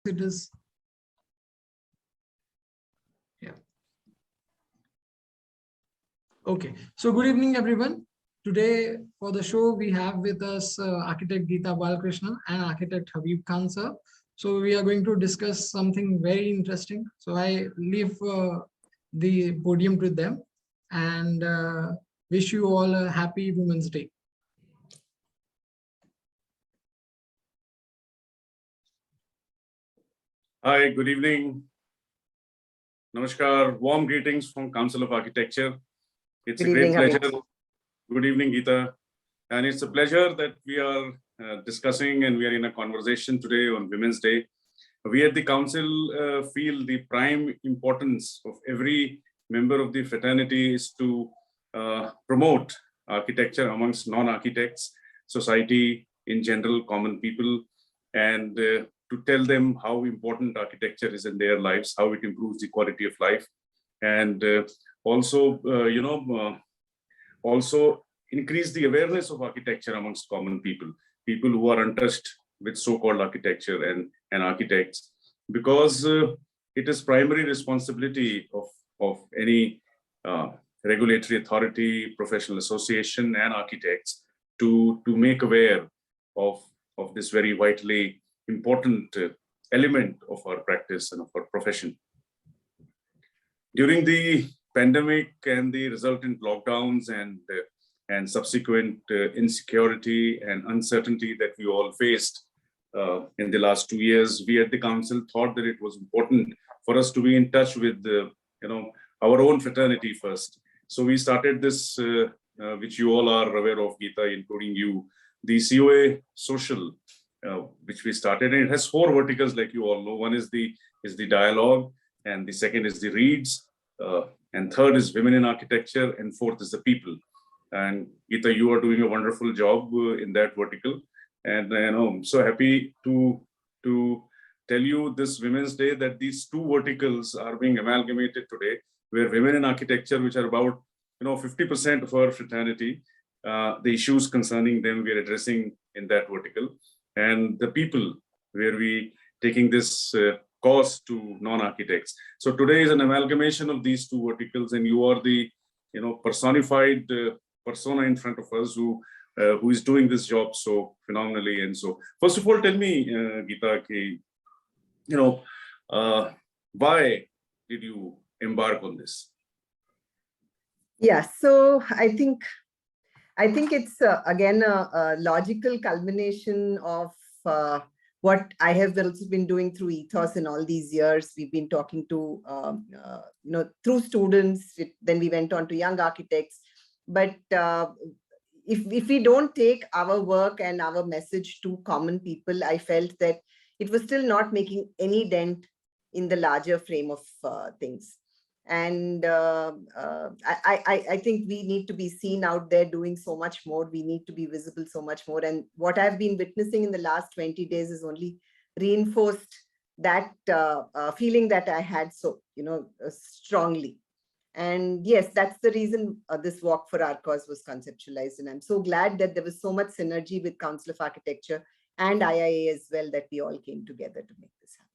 it is. Yeah. Okay. So good evening, everyone. Today for the show, we have with us architect Geeta Balakrishnan and architect Habeeb Khan, sir. So we are going to discuss something very interesting. So I leave the podium to them and wish you all a happy Women's Day. Hi, good evening. Namaskar. Warm greetings from Council of Architecture. It's a great pleasure. Good evening, Geeta. And it's a pleasure that we are discussing and we are in a conversation today on Women's Day. We at the Council feel the prime importance of every member of the fraternity is to promote architecture amongst non-architects, society in general, common people, and to tell them how important architecture is in their lives, how it improves the quality of life, and also increase the awareness of architecture amongst common people, people who are untouched with so-called architecture and architects, because it is primary responsibility of any regulatory authority, professional association, and architects to make aware of this very vitally important element of our practice and of our profession. During the pandemic and the resultant lockdowns and subsequent insecurity and uncertainty that we all faced in the last 2 years, we at the Council thought that it was important for us to be in touch with our own fraternity first. So we started this, which you all are aware of, Geeta, including you, the COA Social, which we started, and it has 4 verticals, like you all know. One is the dialogue, and the second is the reads, and third is women in architecture, and fourth is the people. And Geeta, you are doing a wonderful job in that vertical, and I'm so happy to tell you this Women's Day that these 2 verticals are being amalgamated today, where women in architecture, which are about 50% of our fraternity, the issues concerning them we are addressing in that vertical, and the people, where we taking this cause to non-architects. So today is an amalgamation of these 2 verticals, and you are the personified persona in front of us who is doing this job so phenomenally. And so, first of all, tell me, Geeta, why did you embark on this? Yeah, so I think it's again a logical culmination of what I have also been doing through Ethos in all these years. We've been talking to through students, then we went on to young architects. But if we don't take our work and our message to common people, I felt that it was still not making any dent in the larger frame of things. And I think we need to be seen out there doing so much more. We need to be visible so much more. And what I've been witnessing in the last 20 days is only reinforced that feeling that I had so, strongly. And yes, that's the reason this Walk for Our Cause was conceptualized. And I'm so glad that there was so much synergy with Council of Architecture and IIA as well, that we all came together to make this happen.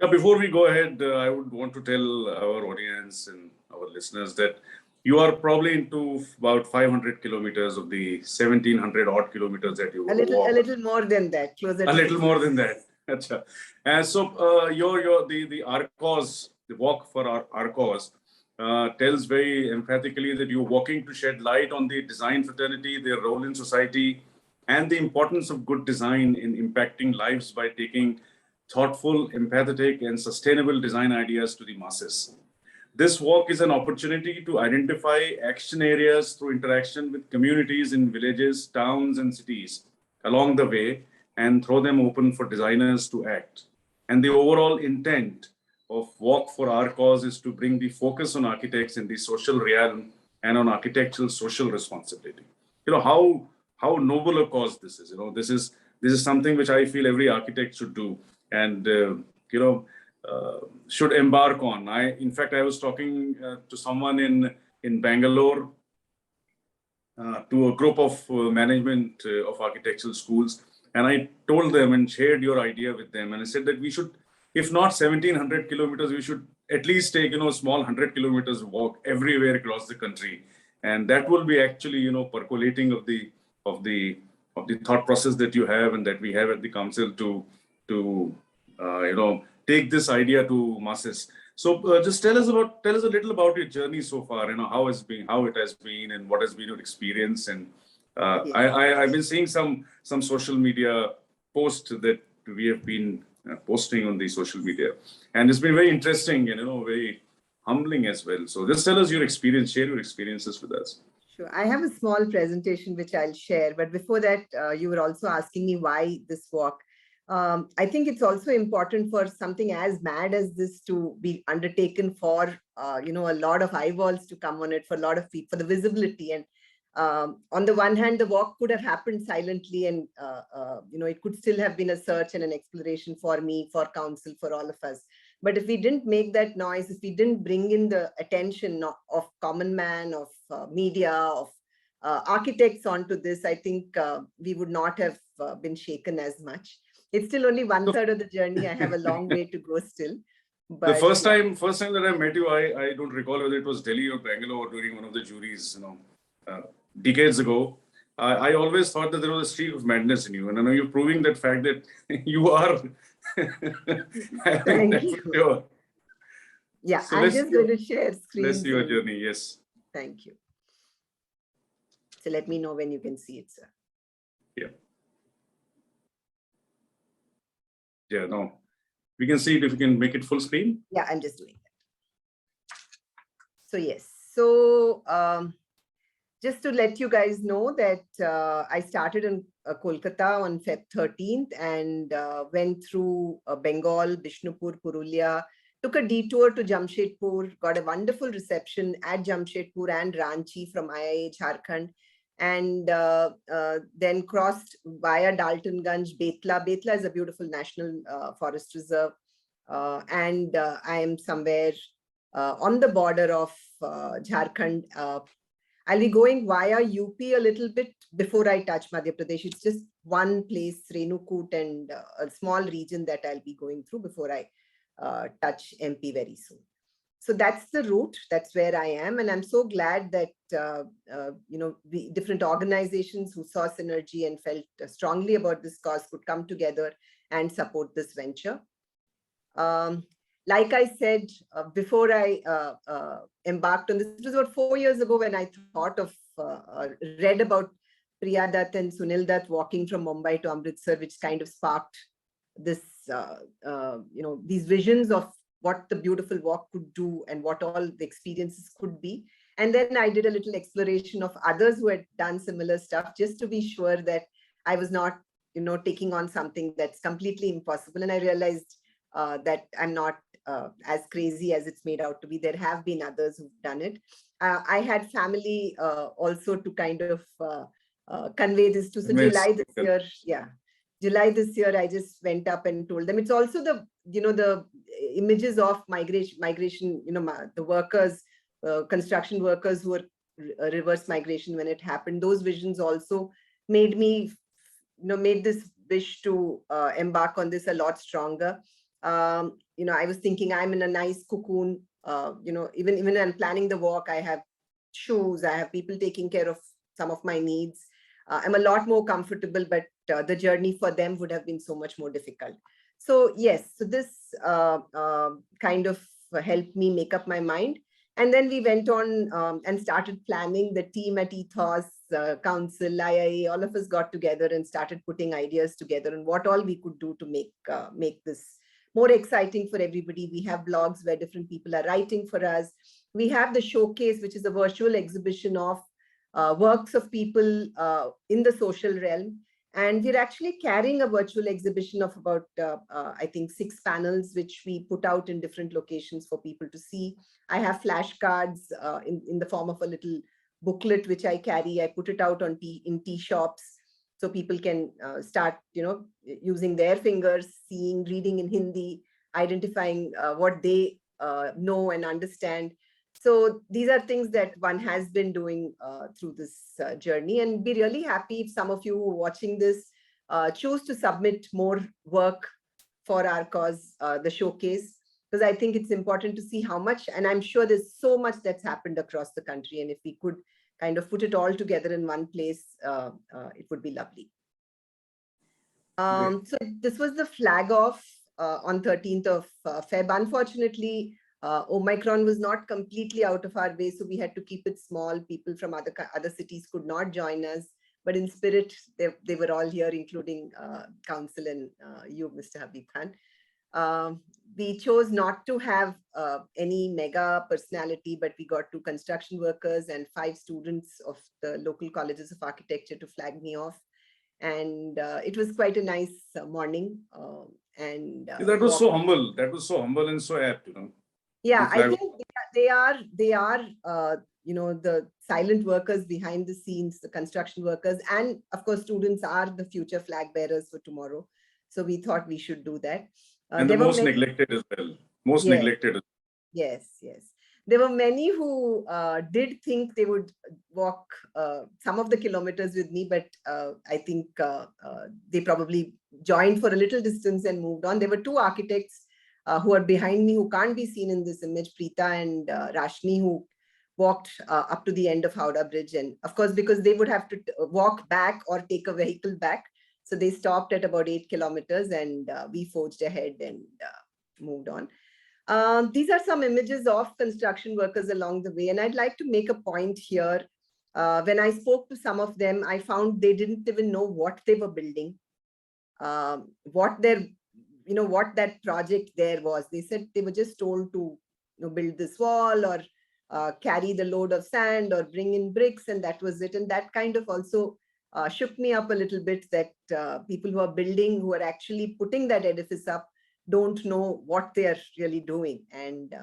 Now, before we go ahead, I would want to tell our audience and our listeners that you are probably into about 500 kilometers of the 1700 odd kilometers that you walk. A little more than that, closer. A little more than that. Achha. And so the Our Cause, the Walk for Our Cause, tells very emphatically that you're walking to shed light on the design fraternity, their role in society, and the importance of good design in impacting lives by taking thoughtful, empathetic, and sustainable design ideas to the masses. This walk is an opportunity to identify action areas through interaction with communities in villages, towns, and cities along the way, and throw them open for designers to act. And the overall intent of Walk for Our Cause is to bring the focus on architects in the social realm and on architectural social responsibility. How noble a cause this is. This is something which I feel every architect should do and should embark on. In fact, I was talking to someone in Bangalore, to a group of management of architectural schools, and I told them and shared your idea with them, and I said that we should if not 1700 kilometers, we should at least take, small 100 kilometers walk everywhere across the country. And that will be actually, percolating of the thought process that you have and that we have at the council to take this idea to masses. So just tell us a little about your journey so far, how it has been and what has been your experience. And I've been seeing some social media posts that we have been posting on the social media, and it's been very interesting and very humbling as well. So just tell us your experience, share your experiences with us. Sure. I have a small presentation which I'll share, but before that, you were also asking me why this walk. I think it's also important for something as mad as this to be undertaken for, a lot of eyeballs to come on it, for a lot of people, for the visibility. And on the one hand, the walk could have happened silently, and it could still have been a search and an exploration for me, for council, for all of us. But if we didn't make that noise, if we didn't bring in the attention of common man, of media, of architects onto this, I think we would not have been shaken as much. It's still only 1/3 of the journey. I have a long way to go still. But the first time that I met you, I don't recall whether it was Delhi or Bangalore during one of the juries, decades ago. I always thought that there was a streak of madness in you, and I know you're proving that fact that you are. Thank you. Sure. Yeah, so I'm just going to share screen. Let's see your journey. Yes. Thank you. So let me know when you can see it, sir. Yeah. Yeah, no. We can see it if you can make it full screen. Yeah, I'm just doing that. So yes. So just to let you guys know that I started in Kolkata on Feb 13th and went through Bengal, Bishnupur, Purulia, took a detour to Jamshedpur, got a wonderful reception at Jamshedpur and Ranchi from IIA Jharkhand, and then crossed via Daltonganj, Betla. Betla is a beautiful national forest reserve. And I am somewhere on the border of Jharkhand. I'll be going via UP a little bit before I touch Madhya Pradesh. It's just one place, Renukut, and a small region that I'll be going through before I touch MP very soon. So that's the route. That's where I am. And I'm so glad that, the different organizations who saw synergy and felt strongly about this cause could come together and support this venture. Like I said, before I embarked on this, it was about 4 years ago when I thought of, read about Priya Dutt and Sunil Dutt walking from Mumbai to Amritsar, which kind of sparked this, these visions of what the beautiful walk could do and what all the experiences could be. And then I did a little exploration of others who had done similar stuff, just to be sure that I was not, taking on something that's completely impossible. And I realized that I'm not as crazy as it's made out to be. There have been others who've done it. I had family also to kind of convey this to. So July this year, July this year, I just went up and told them. It's also the, the images of migration, the workers, construction workers who were reverse migration when it happened. Those visions also made me, made this wish to embark on this a lot stronger. I was thinking I'm in a nice cocoon, even when I'm planning the walk, I have shoes, I have people taking care of some of my needs. I'm a lot more comfortable, but the journey for them would have been so much more difficult. So yes, so this kind of helped me make up my mind. And then we went on and started planning. The team at Ethos, Council, IIA, all of us got together and started putting ideas together on what all we could do to make this more exciting for everybody. We have blogs where different people are writing for us. We have the showcase, which is a virtual exhibition of works of people in the social realm. And we're actually carrying a virtual exhibition of about, I think, 6 panels, which we put out in different locations for people to see. I have flashcards in the form of a little booklet, which I carry. I put it out in tea shops, so people can start, using their fingers, seeing, reading in Hindi, identifying what they know and understand. So these are things that one has been doing through this journey, and be really happy if some of you watching this choose to submit more work for our cause, the showcase, because I think it's important to see how much, and I'm sure there's so much that's happened across the country. And if we could kind of put it all together in one place, it would be lovely. So this was the flag off on 13th of Feb. Unfortunately, Omicron was not completely out of our way, so we had to keep it small. People from other cities could not join us, but in spirit, they were all here, including Council and you, Mr. Habeeb Khan. We chose not to have any mega personality, but we got 2 construction workers and 5 students of the local colleges of architecture to flag me off. And it was quite a nice morning. That was so humble. That was so humble and so apt, you know. Yeah, I think they are you know, the silent workers behind the scenes, the construction workers, and of course, students are the future flag bearers for tomorrow. So we thought we should do that. And the most neglected as well. Most neglected. Yes, yes. There were many who did think they would walk some of the kilometers with me, but I think they probably joined for a little distance and moved on. There were 2 architects who are behind me who can't be seen in this image, Preeta and Rashni, who walked up to the end of Howrah Bridge. And of course, because they would have to walk back or take a vehicle back. So they stopped at about 8 kilometers and we forged ahead and moved on. These are some images of construction workers along the way. And I'd like to make a point here. When I spoke to some of them, I found they didn't even know what they were building, what that project there was. They said they were just told to build this wall or carry the load of sand or bring in bricks, and that was it. And that kind of also shook me up a little bit, that people who are building, who are actually putting that edifice up, don't know what they are really doing. And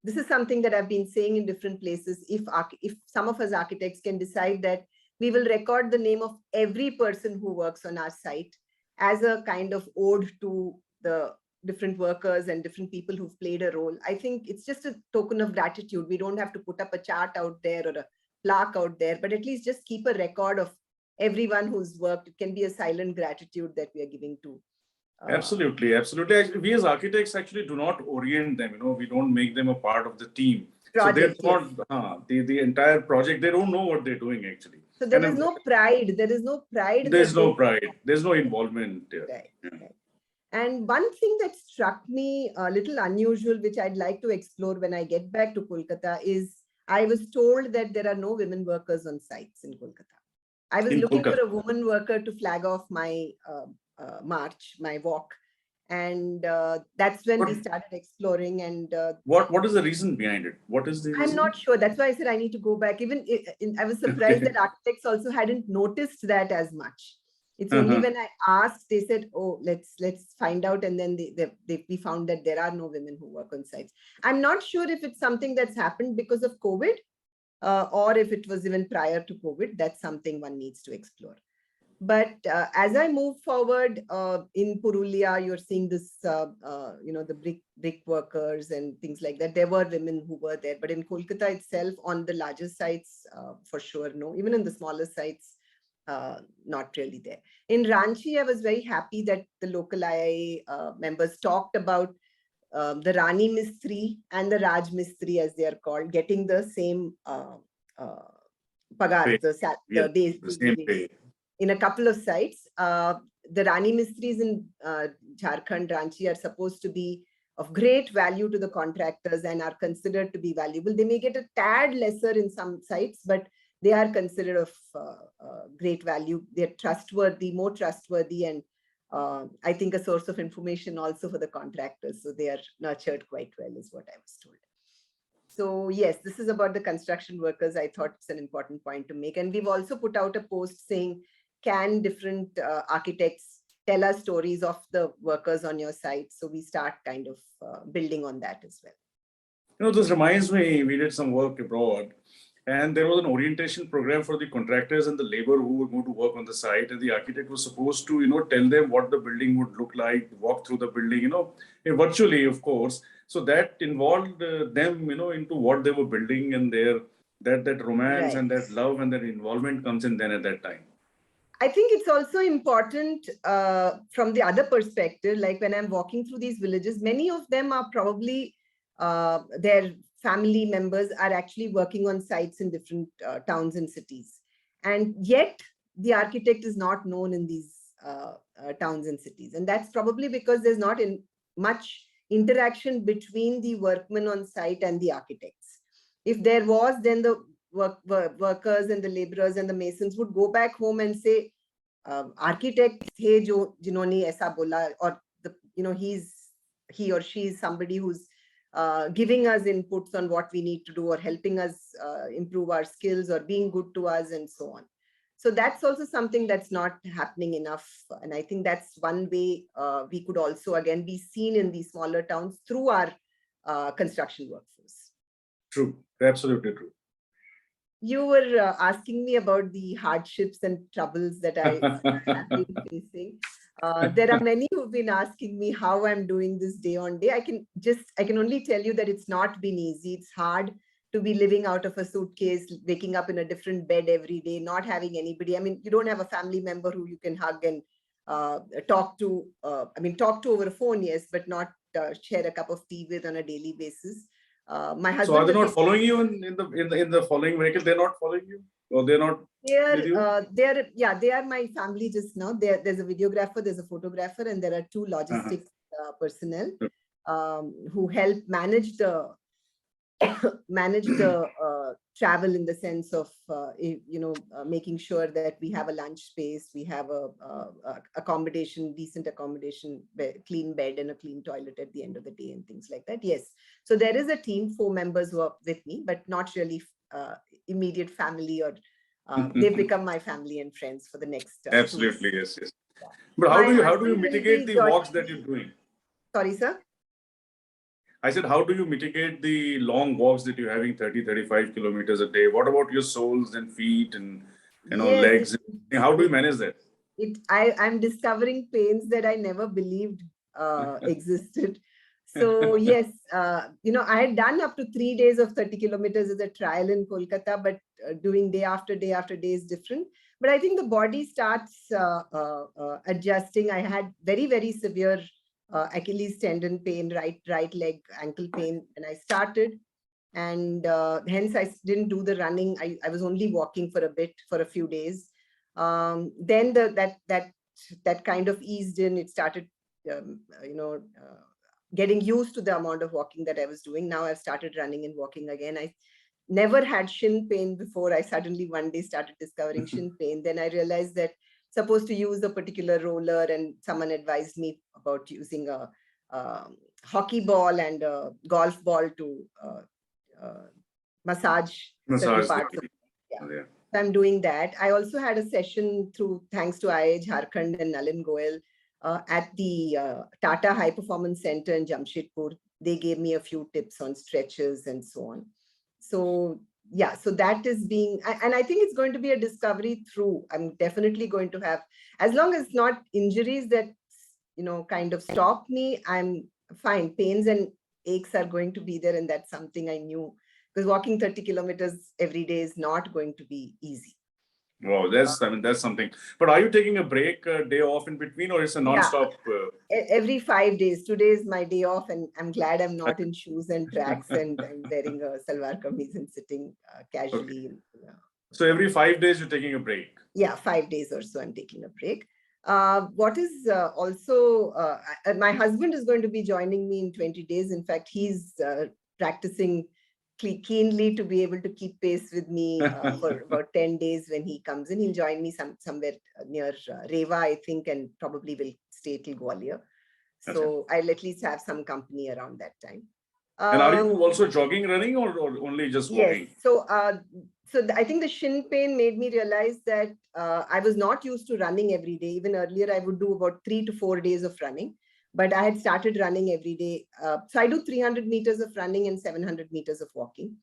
this is something that I've been saying in different places. If some of us architects can decide that we will record the name of every person who works on our site as a kind of ode to the different workers and different people who've played a role, I think it's just a token of gratitude. We don't have to put up a chart out there or a plaque out there, but at least just keep a record of everyone who's worked. It can be a silent gratitude that we are giving to. Absolutely, absolutely. Actually, we as architects actually do not orient them. We don't make them a part of the team. Project, so they're not the entire project. They don't know what they're doing actually. So there is no pride. There is no pride. There's no pride. There's no involvement. Right, right. And one thing that struck me a little unusual, which I'd like to explore when I get back to Kolkata, is I was told that there are no women workers on sites in Kolkata. I was looking for a woman worker to flag off my march, my walk. And that's when we started exploring. And what is the reason behind it? What is the reason? I'm not sure. That's why I said I need to go back. Even I was surprised that architects also hadn't noticed that as much. It's only when I asked, they said, "Oh, let's find out." And then we found that there are no women who work on sites. I'm not sure if it's something that's happened because of COVID, or if it was even prior to COVID. That's something one needs to explore. But as I move forward in Purulia, you're seeing this, the brick workers and things like that. There were women who were there, but in Kolkata itself, on the larger sites, for sure, no. Even in the smaller sites, not really there. In Ranchi, I was very happy that the local IIA members talked about the Rani Mistri and the Raj Mistri, as they are called, getting the same pagar, the days. In a couple of sites. The Rani Mistris in Jharkhand, Ranchi are supposed to be of great value to the contractors and are considered to be valuable. They may get a tad lesser in some sites, but they are considered of great value. They're trustworthy, more trustworthy, and I think a source of information also for the contractors. So they are nurtured quite well, is what I was told. So yes, this is about the construction workers. I thought it's an important point to make. And we've also put out a post saying, can different architects tell us stories of the workers on your site? So we start kind of building on that as well. This reminds me, we did some work abroad, and there was an orientation program for the contractors and the labor who were going to work on the site. And the architect was supposed to, tell them what the building would look like, walk through the building, virtually, of course. So that involved them, into what they were building, and that romance and that love and that involvement comes in then at that time. I think it's also important from the other perspective, like when I'm walking through these villages, many of them are probably their family members are actually working on sites in different towns and cities. And yet the architect is not known in these towns and cities. And that's probably because there's not much interaction between the workmen on site and the architects. If there was, then the workers and the laborers and the masons would go back home and say, architect the jo jinhone aisa bola, or he or she is somebody who's giving us inputs on what we need to do, or helping us improve our skills, or being good to us, and so on. So that's also something that's not happening enough. And I think that's one way we could also again be seen in these smaller towns through our construction workforce. True, absolutely true. You were asking me about the hardships and troubles that I have been facing. There are many who've been asking me how I'm doing this day on day. I can only tell you that it's not been easy. It's hard to be living out of a suitcase, waking up in a different bed every day, not having anybody. I mean, you don't have a family member who you can hug and talk to. Talk to over a phone, yes, but not share a cup of tea with on a daily basis. My husband. So are they not following you in the following vehicle? They're not following you, or they're not with you? They are my family just now. There's a videographer, there's a photographer, and there are two logistics personnel who help manage the travel, in the sense of making sure that we have a lunch space, we have a accommodation, decent accommodation, clean bed and a clean toilet at the end of the day, and things like that. Yes, so there is a team, 4 members who are with me, but not really immediate family, or they've become my family and friends for the next absolutely 2 years. Yes. Yeah. But how do you mitigate the walks that you're doing? Sorry, sir. I said, how do you mitigate the long walks that you're having, 30-35 kilometers a day? What about your soles and feet and legs? How do you manage that? I'm discovering pains that I never believed existed. So yes, I had done up to 3 days of 30 kilometers as a trial in Kolkata, but doing day after day after day is different. But I think the body starts adjusting. I had very, very severe Achilles tendon pain, right leg, ankle pain when I started. And hence I didn't do the running. I was only walking for a few days. Then that kind of eased in. It started, getting used to the amount of walking that I was doing. Now I've started running and walking again. I never had shin pain before. I suddenly one day started discovering shin pain. Then I realized that supposed to use a particular roller, and someone advised me about using a hockey ball and a golf ball to massage certain parts. Yeah. So I'm doing that. I also had a session thanks to IIH Jharkhand and Nalin Goyal at the Tata High Performance Center in Jamshedpur. They gave me a few tips on stretches and so on. So yeah, so that is being, and I think it's going to be a discovery through. I'm definitely going to have, as long as not injuries that, kind of stop me, I'm fine. Pains and aches are going to be there, and that's something I knew, because walking 30 kilometers every day is not going to be easy. Wow, that's something. But are you taking a break, a day off in between, or it's a non-stop? Every 5 days. Today is my day off, and I'm glad I'm not in shoes and tracks and I'm wearing a salwar kameez and sitting casually. Okay. So every 5 days you're taking a break? Yeah, 5 days or so I'm taking a break. What is also, my husband is going to be joining me in 20 days. In fact, he's practicing keenly to be able to keep pace with me for about 10 days when he comes in. He'll join me somewhere near Rewa, I think, and probably will stay till Gwalior. So I'll at least have some company around that time. And are you also jogging, running, or only just walking? Yes. So I think the shin pain made me realize that I was not used to running every day. Even earlier, I would do about 3 to 4 days of running. But I had started running every day. So I do 300 meters of running and 700 meters of walking.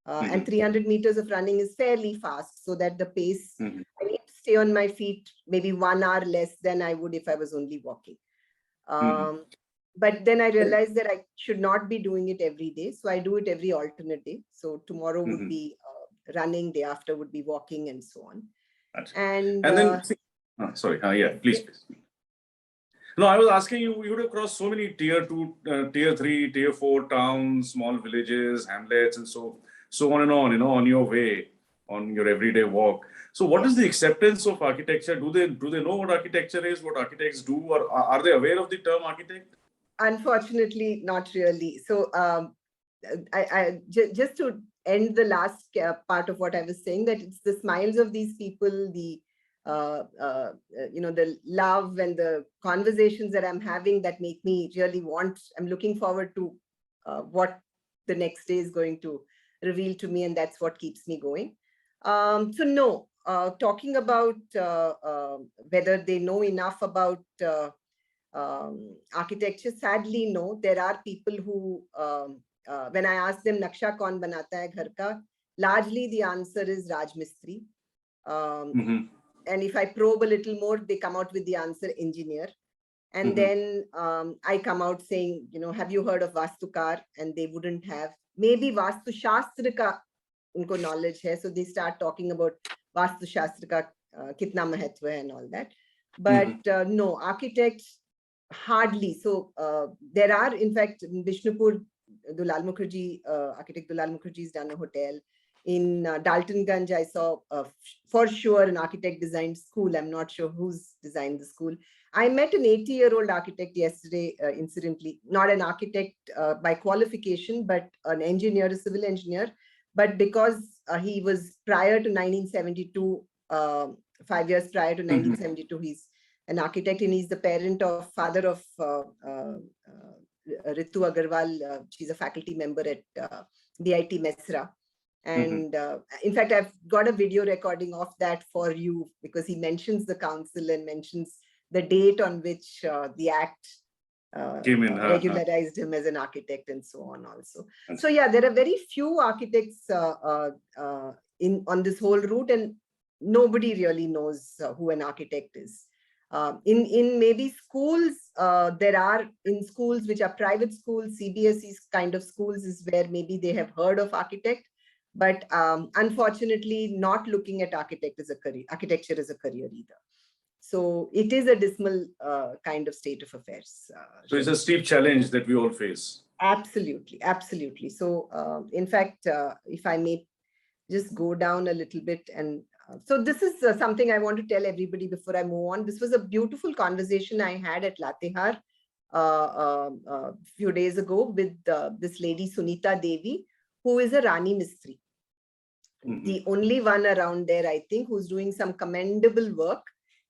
And 300 meters of running is fairly fast, so that the pace, I need to stay on my feet maybe 1 hour less than I would if I was only walking. But then I realized that I should not be doing it every day. So I do it every alternate day. So tomorrow would be running, day after would be walking, and so on. And then Sorry. Yeah, please, please. No, I was asking you, you would have crossed so many tier 2, tier 3, tier 4 towns, small villages, hamlets, and so on and on, on your way, on your everyday walk. So what is the acceptance of architecture? Do they know what architecture is, what architects do, or are they aware of the term architect? Unfortunately, not really. So just to end the last part of what I was saying, that it's the smiles of these people, the the love and the conversations that I'm having that make me really I'm looking forward to what the next day is going to reveal to me, and that's what keeps me going. So no, talking about whether they know enough about architecture, sadly, no. There are people who, when I ask them, Naksha kaun banata hai ghar ka, largely the answer is Raj Mistri. And if I probe a little more, they come out with the answer engineer. And then I come out saying, have you heard of Vastukar? And they wouldn't have. Maybe Vastu Shastra ka unko knowledge hai. So they start talking about Vastu Shastra ka kitna mahatva hai and all that. But no, architects, hardly. So there are, in fact, in Vishnupur, Dulal Mukherjee, architect Dulal Mukherjee has done a hotel. In Daltonganj, I saw for sure an architect designed school. I'm not sure who's designed the school. I met an 80-year-old architect yesterday, incidentally, not an architect by qualification, but an engineer, a civil engineer. But because he was prior to 1972, 5 years prior to 1972, he's an architect, and he's the father of Ritu Agarwal. She's a faculty member at DIT Mesra. And in fact, I've got a video recording of that for you, because he mentions the council and mentions the date on which the act regularized him as an architect and so on also. So yeah, there are very few architects on this whole route, and nobody really knows who an architect is. In maybe schools, there are, in schools which are private schools, CBSE kind of schools, is where maybe they have heard of architect. But unfortunately, not looking at architecture as a career either. So it is a dismal kind of state of affairs. So it's a steep challenge that we all face. Absolutely, absolutely. So in fact, if I may just go down a little bit, and so this is something I want to tell everybody before I move on. This was a beautiful conversation I had at Latehar a few days ago with this lady, Sunita Devi, who is a Rani Mistri. The only one around there, I think, who's doing some commendable work.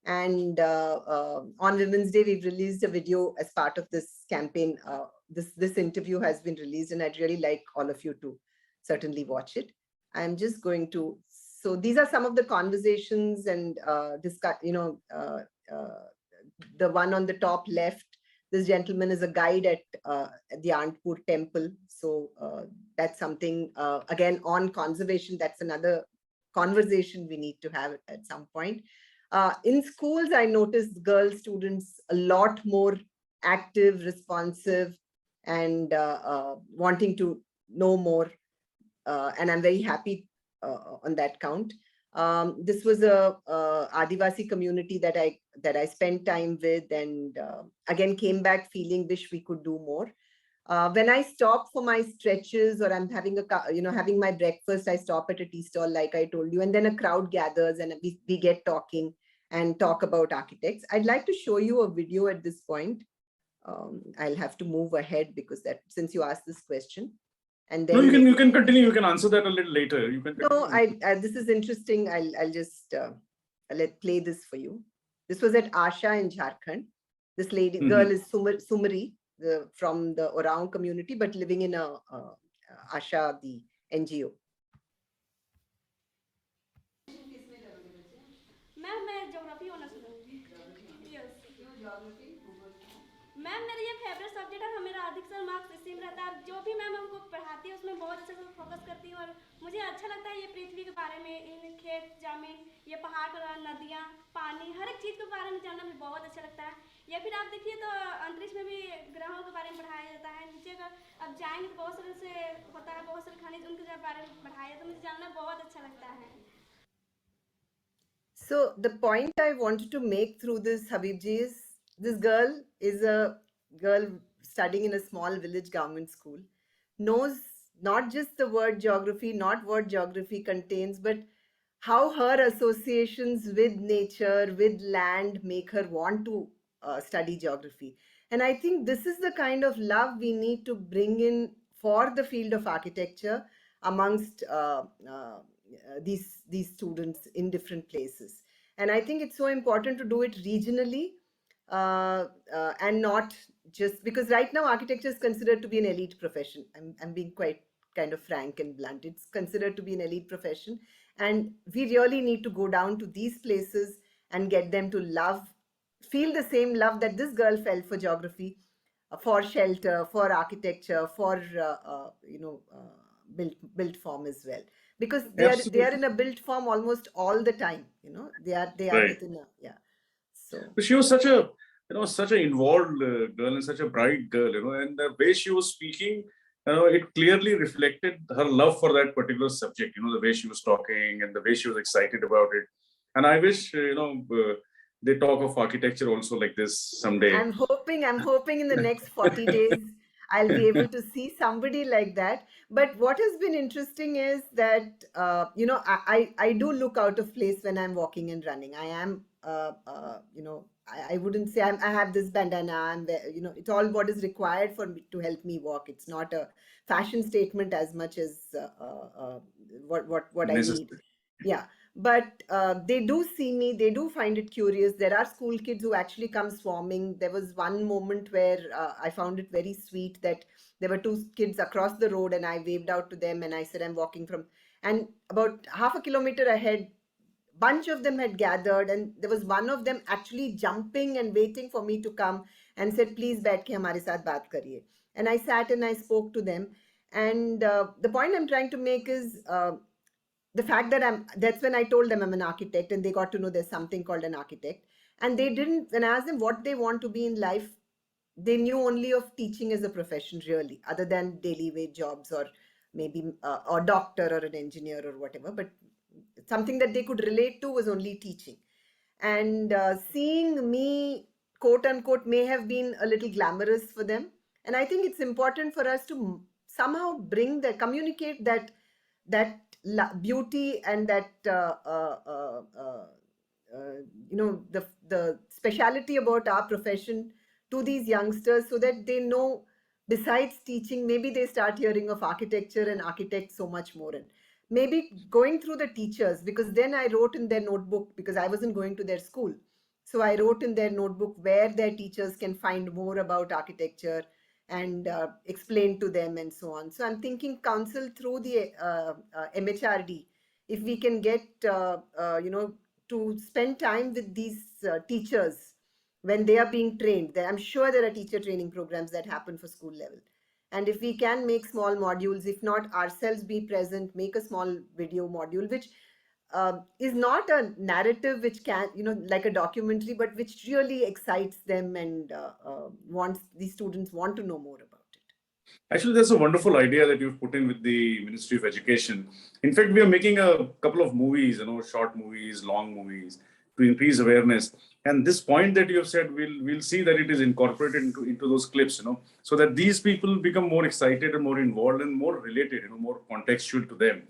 And on Women's Day, we've released a video as part of this campaign. This interview has been released, and I'd really like all of you to certainly watch it. I'm just going to, so these are some of the conversations and discuss, the one on the top left, this gentleman is a guide at the Anandpur temple. So that's something, again, on conservation, that's another conversation we need to have at some point. In schools, I noticed girl students a lot more active, responsive, and wanting to know more. And I'm very happy on that count. This was a Adivasi community that I spent time with, and again came back feeling wish we could do more. When I stop for my stretches, or I'm having having my breakfast, I stop at a tea stall, like I told you, and then a crowd gathers and we get talking and talk about architects. I'd like to show you a video at this point. I'll have to move ahead because since you asked this question. And then no, you can continue. You can answer that a little later. You can continue. No, this is interesting. I'll just play this for you. This was at Asha in Jharkhand. This lady girl is Sumari from the Oraon community, but living in Asha, the NGO. Ma'am मेरा ये favourite subject है, मेरा अधिकतर marks इसी में रहता है। जो भी मैम हमको पढ़ाती है उसमें बहुत अच्छे से फोकस करती हूँ, और मुझे अच्छा लगता है ये पृथ्वी के बारे में, इन खेत जमीन, ये पहाड़, नदियाँ, पानी, हर एक चीज़ के बारे में जानना मुझे बहुत अच्छा लगता है। या फिर आप देखिए तो अंतरिक्ष में भी ग्रहों के बारे में पढ़ाया जाता है। नीचे अगर अब जाएंगे तो बहुत सारे से होता है, बहुत सारे खनिज, उनके बारे में पढ़ाया, तो मुझे जानना बहुत अच्छा लगता है। So the point I wanted to make through this, Habibji, is this girl is a girl studying in a small village government school, knows not just the word geography, not what geography contains, but how her associations with nature, with land, make her want to study geography. And I think this is the kind of love we need to bring in for the field of architecture amongst these students in different places. And I think it's so important to do it regionally, and not just because right now architecture is considered to be an elite profession. I'm being quite kind of frank and blunt. It's considered to be an elite profession, and we really need to go down to these places and get them to feel the same love that this girl felt for geography, for shelter, for architecture, for built form as well, because they are Absolutely in a built form almost all the time. They are right. within a, yeah. So But she was such a, such an involved girl and such a bright girl, and the way she was speaking, it clearly reflected her love for that particular subject, the way she was talking and the way she was excited about it. And I wish, they talk of architecture also like this someday. I'm hoping in the next 40 days I'll be able to see somebody like that. But what has been interesting is that I do look out of place when I'm walking and running. I am I wouldn't say I have this bandana. It's all what is required for me to help me walk. It's not a fashion statement as much as what I need. Necessary. Yeah, but they do see me, they do find it curious. There are school kids who actually come swarming. There was one moment where I found it very sweet that there were two kids across the road and I waved out to them and I said I'm walking from, and about half a kilometer ahead, bunch of them had gathered, and there was one of them actually jumping and waiting for me to come and said please baith ke hamare sath baat kariye. And I sat and I spoke to them. And the point I'm trying to make is the fact that that's when I told them I'm an architect, and they got to know there's something called an architect. And they didn't, when I asked them what they want to be in life, they knew only of teaching as a profession, really, other than daily wage jobs, or maybe a doctor or an engineer or whatever. But something that they could relate to was only teaching. And seeing me, quote unquote, may have been a little glamorous for them. And I think it's important for us to somehow communicate that beauty and that the speciality about our profession to these youngsters, so that they know besides teaching, maybe they start hearing of architecture and architects so much more, and maybe going through the teachers, because then I wrote in their notebook, because I wasn't going to their school. So I wrote in their notebook where their teachers can find more about architecture and explain to them and so on. So I'm thinking council through the MHRD, if we can get, to spend time with these teachers when they are being trained. I'm sure there are teacher training programs that happen for school level. And if we can make small modules, if not ourselves be present, make a small video module, which is not a narrative, which can, like a documentary, but which really excites them and these students want to know more about it. Actually, that's a wonderful idea that you've put in with the Ministry of Education. In fact, we are making a couple of movies, short movies, long movies, to increase awareness. And this point that you have said, we'll see that it is incorporated into those clips, so that these people become more excited and more involved and more related, more contextual to them.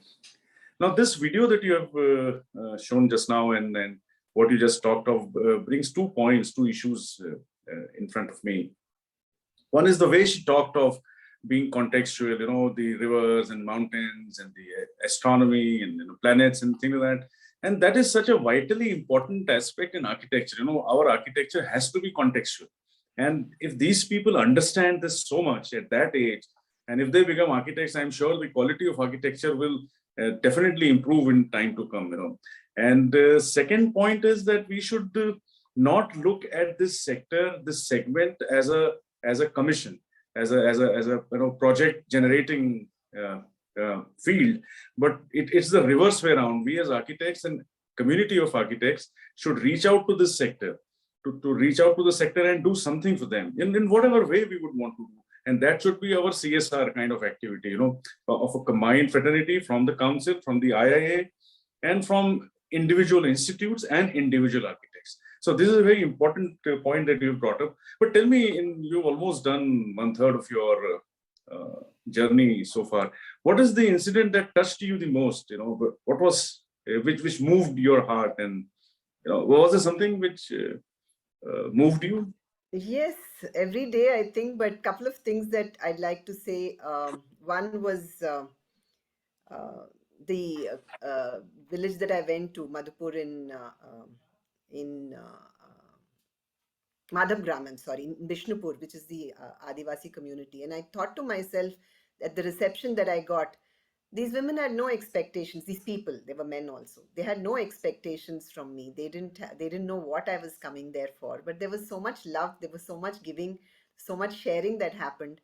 Now, this video that you have shown just now and what you just talked of brings 2 points, 2 issues in front of me. One is the way she talked of being contextual, the rivers and mountains and the astronomy and planets and things like that. And that is such a vitally important aspect in architecture. Our architecture has to be contextual. And if these people understand this so much at that age, and if they become architects, I'm sure the quality of architecture will definitely improve in time to come. And the second point is that we should not look at this sector, this segment as a commission, as a project generating field, but it's the reverse way around. We as architects and community of architects should reach out to this sector, to reach out to the sector and do something for them in whatever way we would want to do. And that should be our CSR kind of activity, of a combined fraternity from the council, from the IIA, and from individual institutes and individual architects. So this is a very important point that you brought up. But tell me, you've almost done 1/3 of your journey so far. What is the incident that touched you the most? What was which moved your heart, and was there something which moved you? Yes, every day I think, but couple of things that I'd like to say. One was uh, the village that I went to, Madhupur in Madhavgram, I'm sorry, in Bishnupur, which is the Adivasi community. And I thought to myself at the reception that I got, these women had no expectations. These people, they were men also. They had no expectations from me. They didn't know what I was coming there for. But there was so much love. There was so much giving, so much sharing that happened.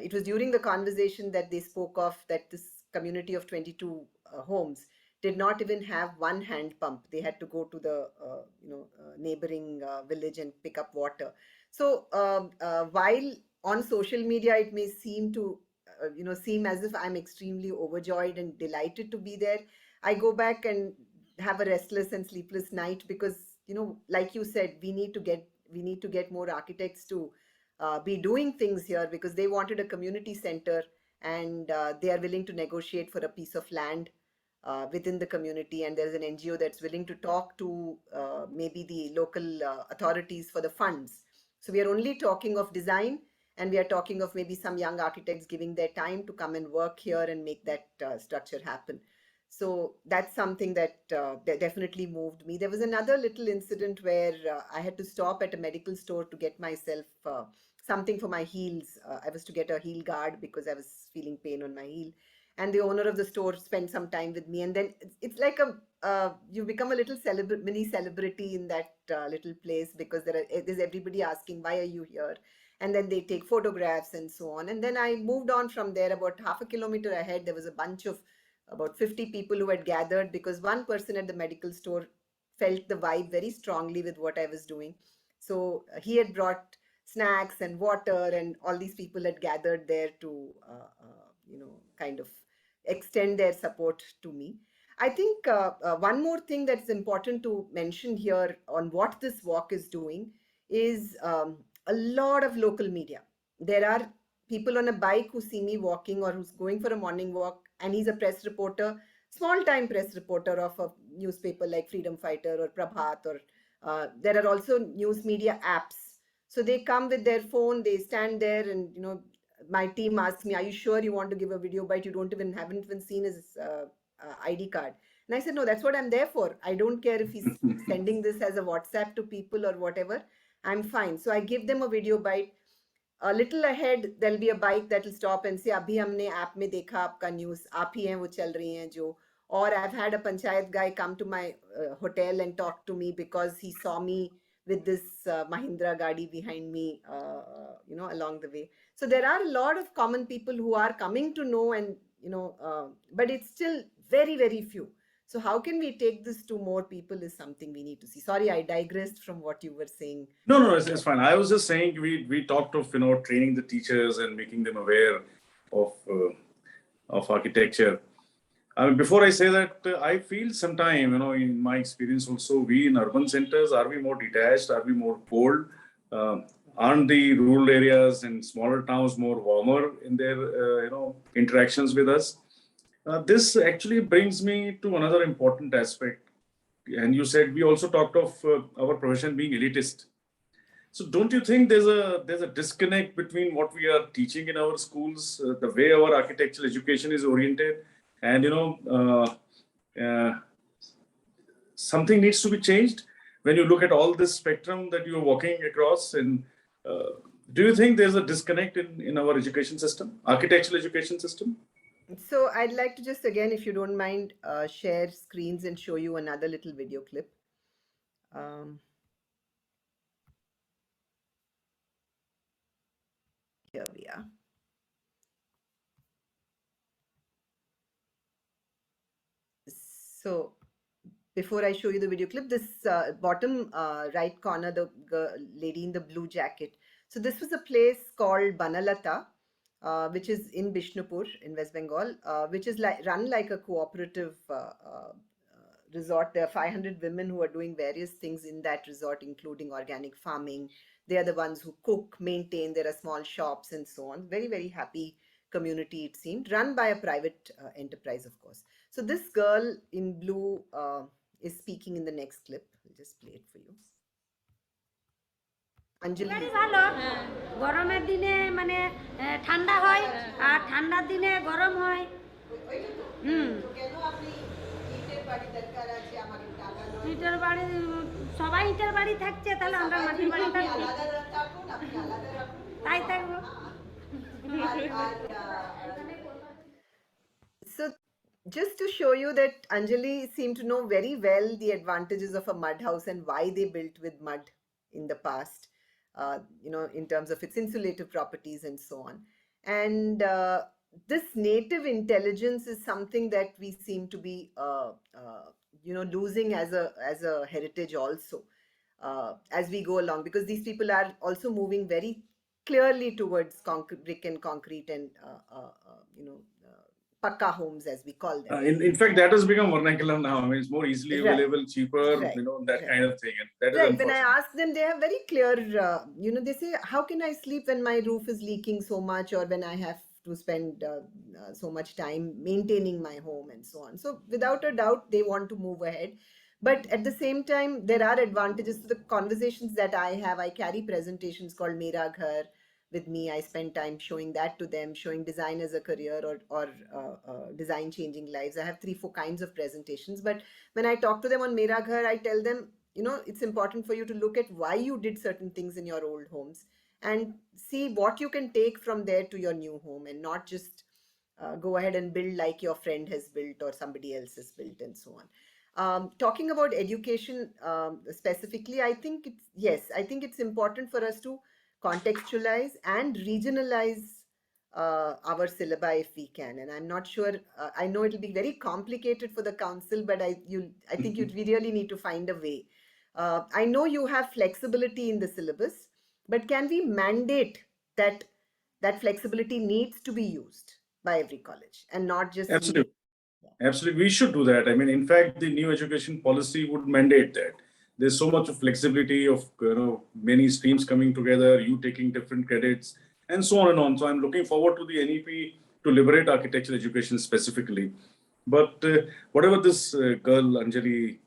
It was during the conversation that they spoke of that this community of 22 homes did not even have one hand pump. They had to go to the neighboring village and pick up water. So while on social media it may seem to seem as if I'm extremely overjoyed and delighted to be there, I go back and have a restless and sleepless night because like you said, we need to get more architects to be doing things here because they wanted a community center, and they are willing to negotiate for a piece of land within the community, and there's an NGO that's willing to talk to maybe the local authorities for the funds. So we are only talking of design, and we are talking of maybe some young architects giving their time to come and work here and make that structure happen. So that's something that definitely moved me. There was another little incident where I had to stop at a medical store to get myself something for my heels. I was to get a heel guard because I was feeling pain on my heel, and the owner of the store spent some time with me, and then it's like you become a little mini celebrity in that little place because there's everybody asking, why are you here? And then they take photographs and so on. And then I moved on from there. About half a kilometer ahead, there was a bunch of about 50 people who had gathered because one person at the medical store felt the vibe very strongly with what I was doing. So he had brought snacks and water, and all these people had gathered there to kind of extend their support to me. I think one more thing that's important to mention here on what this walk is doing is a lot of local media. There are people on a bike who see me walking or who's going for a morning walk, and he's a press reporter, small time press reporter of a newspaper like Freedom Fighter or Prabhat, or there are also news media apps. So they come with their phone, they stand there, and my team asks me, are you sure you want to give a video bite? You haven't even seen his ID card. And I said, no, that's what I'm there for. I don't care if he's sending this as a WhatsApp to people or whatever. I'm fine. So I give them a video bite. A little ahead, there'll be a bike that will stop and say, "Abhi हमने app में देखा आपका news, आप ही हैं वो चल रही हैं जो." Or I've had a panchayat guy come to my hotel and talk to me because he saw me with this Mahindra Gadi behind me, along the way. So there are a lot of common people who are coming to know, and but it's still very, very few. So how can we take this to more people is something we need to see. Sorry, I digressed from what you were saying. No, it's fine. I was just saying we talked of training the teachers and making them aware of architecture. I mean, before I say that, I feel sometime in my experience also, we in urban centers, are we more detached? Are we more cold? Aren't the rural areas and smaller towns more warmer in their interactions with us? This actually brings me to another important aspect. And you said we also talked of our profession being elitist. So don't you think there's a disconnect between what we are teaching in our schools, the way our architectural education is oriented, and something needs to be changed when you look at all this spectrum that you're walking across? And do you think there's a disconnect in our education system, architectural education system? So I'd like to just again, if you don't mind, share screens and show you another little video clip. Here we are. So before I show you the video clip, this bottom right corner, the lady in the blue jacket. So this was a place called Banalata, which is in Bishnupur in West Bengal, which is run like a cooperative resort. There are 500 women who are doing various things in that resort, including organic farming. They are the ones who cook, maintain. There are small shops and so on. Very, very happy community, it seemed, run by a private enterprise, of course. So this girl in blue is speaking in the next clip. I'll just play it for you. Anjali. বাড়ি ভালো গরমের দিনে মানে ঠান্ডা হয় আর ঠান্ডার দিনে গরম হয় ইটের বাড়ি সবাই ইটের বাড়ি থাকছে তাহলে আমরা মাটির বাড়ি থাকবো তাই থাকবো So just to show you that Anjali seemed to know very well the advantages of a mud house and why they built with mud in the past, in terms of its insulative properties and so on. And this native intelligence is something that we seem to be, losing as a heritage also as we go along, because these people are also moving very clearly towards brick and concrete and pakka homes, as we call them. In fact, that has become vernacular now. I mean, it's more easily Right. available, cheaper, Right. that Right. kind of thing. And that is Right. When I unfortunate. ask them, they have very clear, they say, how can I sleep when my roof is leaking so much, or when I have to spend so much time maintaining my home and so on. So without a doubt, they want to move ahead. But at the same time, there are advantages to the conversations that I have. I carry presentations called Mera Ghar with me. I spend time showing that to them, showing design as a career or design changing lives. I have 3-4 kinds of presentations. But when I talk to them on Mera Ghar, I tell them, it's important for you to look at why you did certain things in your old homes and see what you can take from there to your new home, and not just go ahead and build like your friend has built or somebody else has built and so on. Talking about education specifically, I think it's important for us to contextualize and regionalize our syllabi if we can. And I'm not sure, I know it'll be very complicated for the council, but I think we really need to find a way. I know you have flexibility in the syllabus, but can we mandate that flexibility needs to be used by every college and not just Absolutely. Absolutely, we should do that. I mean, in fact, the new education policy would mandate that. There's so much of flexibility of many streams coming together, you taking different credits, and so on and on. So I'm looking forward to the NEP to liberate architecture education specifically. But whatever this girl Anjali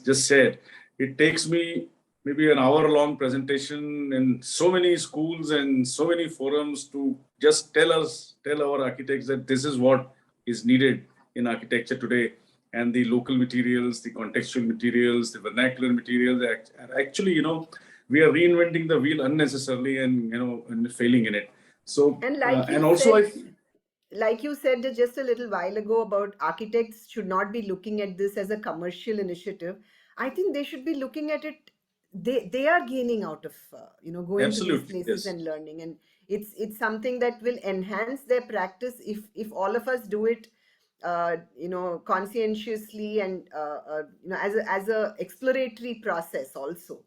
just said, it takes me maybe an hour-long presentation in so many schools and so many forums to just tell our architects that this is what is needed in architecture today, and the local materials, the contextual materials, the vernacular materials. Actually, we are reinventing the wheel unnecessarily and failing in it. So, and like you and also said, like you said just a little while ago about architects should not be looking at this as a commercial initiative. I think they should be looking at it. They are gaining out of going Absolutely, to these places, yes. and learning, and it's something that will enhance their practice if all of us do it conscientiously and as a exploratory process also.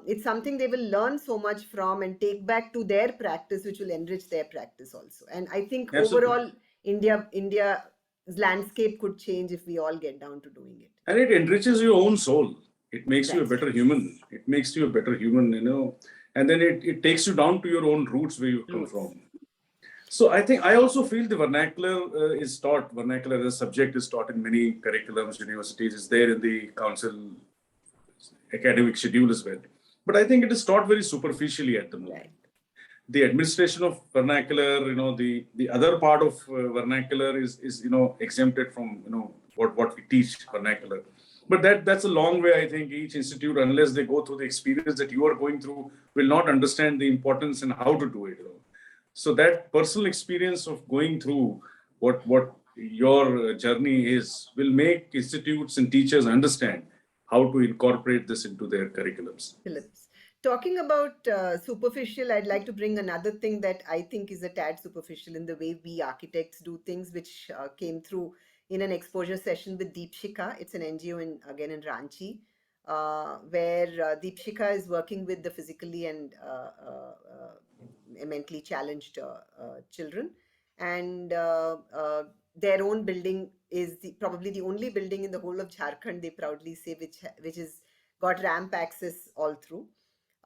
It's something they will learn so much from and take back to their practice, which will enrich their practice also. And I think Absolutely. overall India's landscape could change if we all get down to doing it. And it enriches your own soul. It makes you a That's better human. It makes you a better human, and then it takes you down to your own roots where you come from. So I also feel the vernacular is taught. Vernacular as a subject is taught in many curriculums, universities. It's there in the council academic schedule as well. But I think it is taught very superficially at the moment. Right. The administration of vernacular, the other part of vernacular is exempted from what we teach vernacular. But that's a long way. I think each institute, unless they go through the experience that you are going through, will not understand the importance and how to do it. So that personal experience of going through what your journey is will make institutes and teachers understand how to incorporate this into their curriculums. Phillips. Talking about superficial, I'd like to bring another thing that I think is a tad superficial in the way we architects do things, which came through in an exposure session with Deepshika. It's an NGO in Ranchi, where Deepshika is working with the physically and mentally challenged children. And their own building is probably the only building in the whole of Jharkhand, they proudly say, which is got ramp access all through.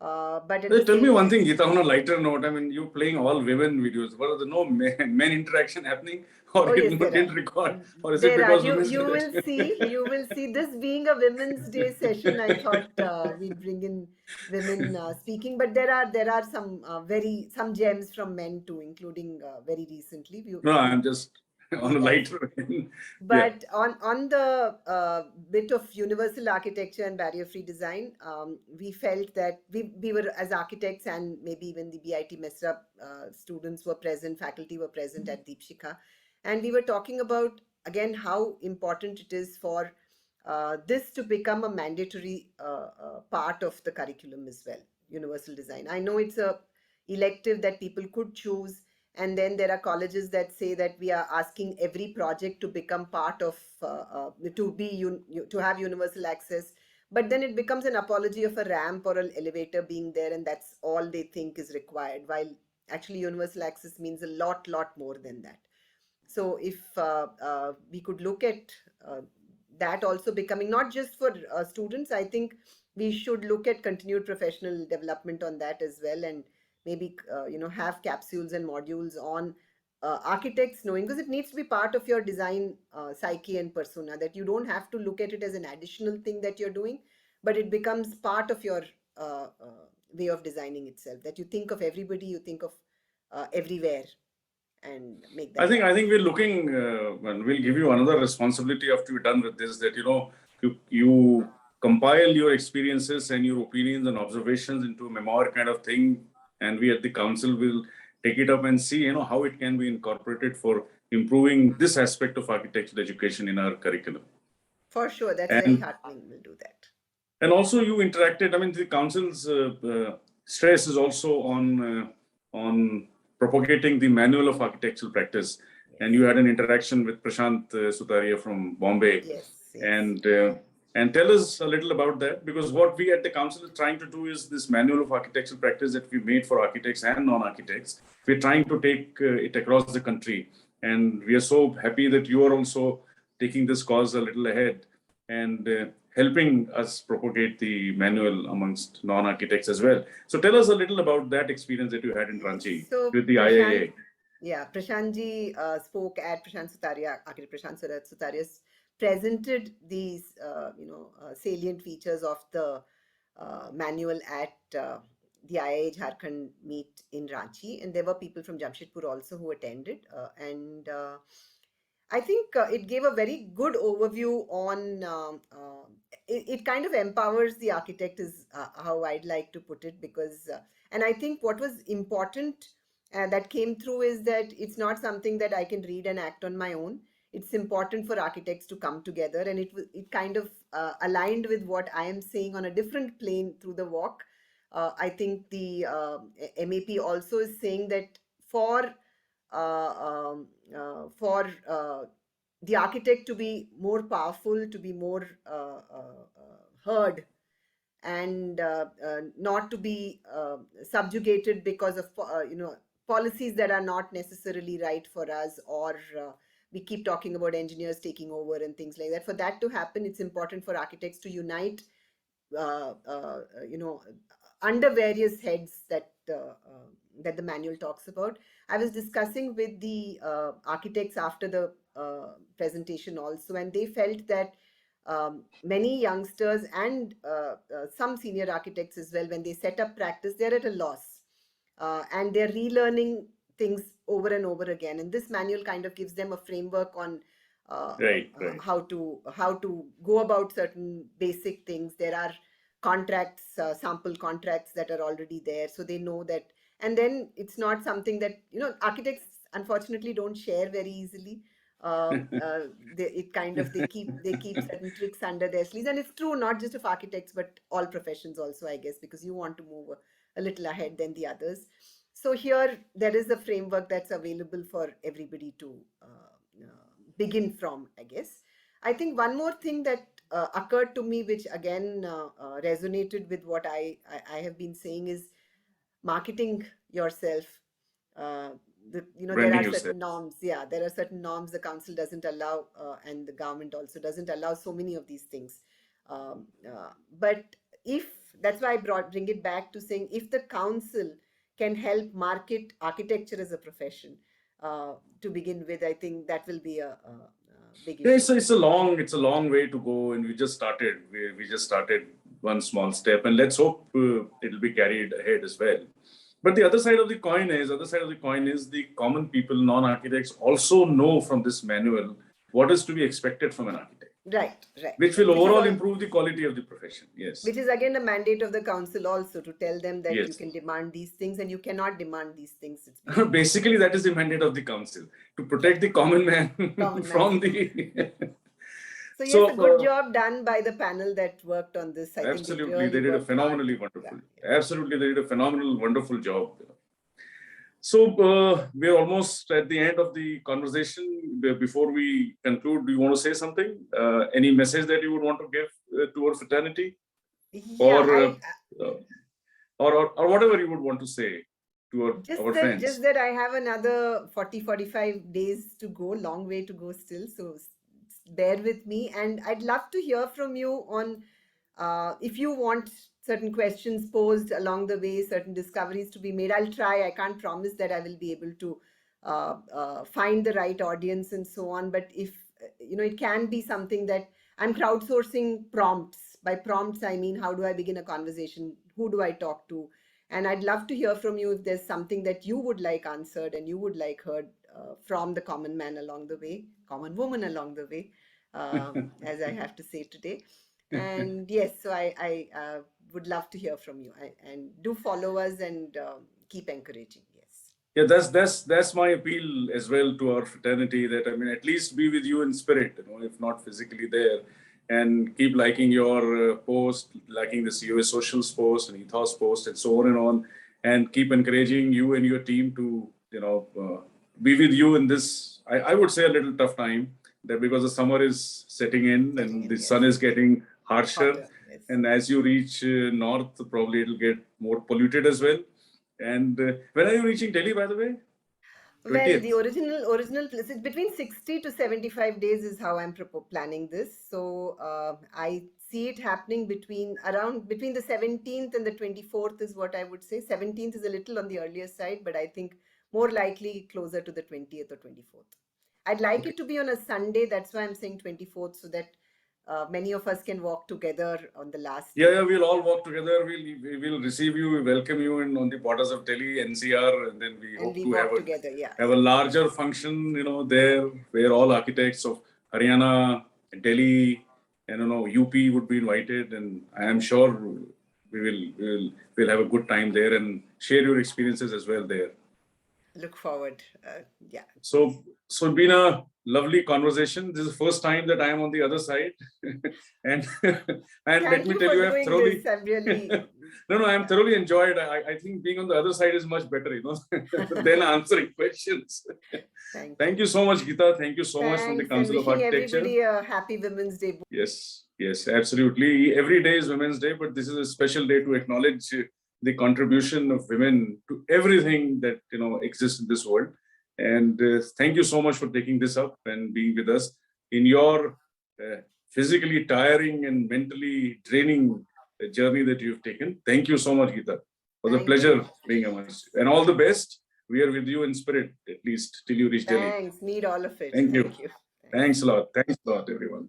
But at the Tell me same one time, thing, Geeta, on a lighter note. I mean, you're playing all women videos. Was there no men interaction happening, or oh it yes, there didn't are. record, or is it There are. because Women's You Day? will see. You will see. This being a Women's Day session, I thought we'd bring in women speaking. But there are some some gems from men too, including very recently. No, I'm just on a Yes. lighter vein. Yeah. But on the bit of universal architecture and barrier-free design, we felt that we were, as architects, and maybe even the BIT Mesra students were present, faculty were present at Deepshikha, and we were talking about again how important it is for this to become a mandatory part of the curriculum as well. Universal design. I know it's a elective that people could choose, and then there are colleges that say that we are asking every project to become part of to have universal access, but then it becomes an apology of a ramp or an elevator being there, and that's all they think is required, while actually universal access means a lot more than that. So if we could look at that also becoming not just for students, I think we should look at continued professional development on that as well, and maybe have capsules and modules on architects knowing, because it needs to be part of your design psyche and persona, that you don't have to look at it as an additional thing that you're doing, but it becomes part of your way of designing itself, that you think of everybody, you think of everywhere, and make that I think we're looking, and we'll give you another responsibility after we're done with this, that, you compile your experiences and your opinions and observations into a memoir kind of thing. And we at the council will take it up and see, how it can be incorporated for improving this aspect of architectural education in our curriculum. for sure. That's very And heartening. We'll do that. And also you interacted, I mean, the council's stress is also on propagating the manual of architectural practice. And you had an interaction with Prashant Sutaria from Bombay. Yes. And tell us a little about that, because what we at the council is trying to do is this manual of architectural practice that we made for architects and non-architects. We're trying to take it across the country. And we are so happy that you are also taking this cause a little ahead and helping us propagate the manual amongst non-architects as well. So tell us a little about that experience that you had in Ranchi with the IIA. Yeah, Prashantji spoke at Prashant Sutaria, architect Prashant Sutaria presented these, salient features of the manual at the IIA Jharkhand meet in Ranchi, and there were people from Jamshedpur also who attended, and I think it gave a very good overview on. It kind of empowers the architect, is how I'd like to put it, because and I think what was important that came through is that it's not something that I can read and act on my own. It's important for architects to come together, and it kind of aligned with what I am saying on a different plane through the walk. I think the MAP also is saying that for the architect to be more powerful, to be more heard, and not to be subjugated because of policies that are not necessarily right for us, or we keep talking about engineers taking over and things like that. For that to happen, it's important for architects to unite under various heads that the manual talks about. I was discussing with the architects after the presentation also, and they felt that many youngsters and some senior architects as well, when they set up practice, they're at a loss, and they're relearning things over and over again. And this manual kind of gives them a framework on Right. how to go about certain basic things. There are contracts, sample contracts that are already there, so they know that. And then it's not something that architects unfortunately don't share very easily. They keep certain tricks under their sleeves, and it's true not just of architects but all professions also, I guess, because you want to move a little ahead than the others. So here there is a framework that's available for everybody to begin from, I guess. I think one more thing that occurred to me, which again resonated with what I have been saying, is marketing yourself. there Branding, are you certain said. norms. Yeah, there are certain norms the council doesn't allow, and the government also doesn't allow so many of these things. But if that's why I bring it back to saying, if the council can help market architecture as a profession to begin with, I think that will be a big Yeah, issue. it's a long way to go, and we just started. We just started one small step, and let's hope it'll be carried ahead as well. But the other side of the coin is the common people, non-architects, also know from this manual what is to be expected from an architect, Right. which will Which is overall all, improve the quality of the profession. Yes. which is again a mandate of the council also, to tell them that you Yes. can demand these things and you cannot demand these things. It's beyond Basically, that is the mandate of the council, to protect the common man common from man. the. So yes, So, a good job done by the panel that worked on this. I think absolutely, they really did a worked hard. phenomenally wonderful. Yeah. Absolutely, they did a phenomenal, wonderful job. So we're almost at the end of the conversation. Before we conclude, do you want to say something? Any message that you would want to give to our fraternity, Yeah, or whatever you would want to say to our friends? just that I have another 40-45 days to go, long way to go still. So bear with me, and I'd love to hear from you on if you want certain questions posed along the way, certain discoveries to be made. I'll try. I can't promise that I will be able to find the right audience and so on. But if it can be something that I'm crowdsourcing prompts. By prompts, I mean, how do I begin a conversation? Who do I talk to? And I'd love to hear from you if there's something that you would like answered and you would like heard from the common man along the way, common woman along the way, as I have to say today. And yes, so I would love to hear from you, and do follow us and keep encouraging. Yes. Yeah, that's my appeal as well to our fraternity, that I mean, at least be with you in spirit, if not physically there, and keep liking your post, liking the COA Socials post and Ethos post and so on, and keep encouraging you and your team to be with you in this, I would say, a little tough time, that because the summer is setting in and the sun is getting harsher. Hotter, yes. And as you reach north, probably it'll get more polluted as well. And when are you reaching Delhi, by the way? Well, 20th. the original place is between 60 to 75 days is how I'm planning this. So I see it happening between the 17th and the 24th is what I would say. 17th is a little on the earlier side, but I think more likely closer to the 20th or 24th. I'd like it to be on a Sunday. That's why I'm saying 24th, so that many of us can walk together on the last day. Yeah, we'll all walk together. We'll receive you, we welcome you on the borders of Delhi, NCR, and then we hope to have a larger function, there, where all architects of Haryana, Delhi, and UP would be invited, and I am sure we'll have a good time there and share your experiences as well there. Look forward. Yeah. So it's been a lovely conversation. This is the first time that I am on the other side, and let me tell you, I've thoroughly. I'm thoroughly enjoyed. I think being on the other side is much better, than answering questions. Thank you so much, Geeta. Thank you so much from the Council of Architecture. Everybody a happy Women's Day. Yes, absolutely. Every day is Women's Day, but this is a special day to acknowledge the contribution of women to everything that exists in this world. And thank you so much for taking this up and being with us in your physically tiring and mentally draining journey that you've taken. Thank you so much, Geeta. It was a pleasure being amongst you. And all the best. We are with you in spirit, at least till you reach Delhi. Thanks. Need all of it. Thank you. Thank you. Thanks a lot. Thanks a lot, everyone.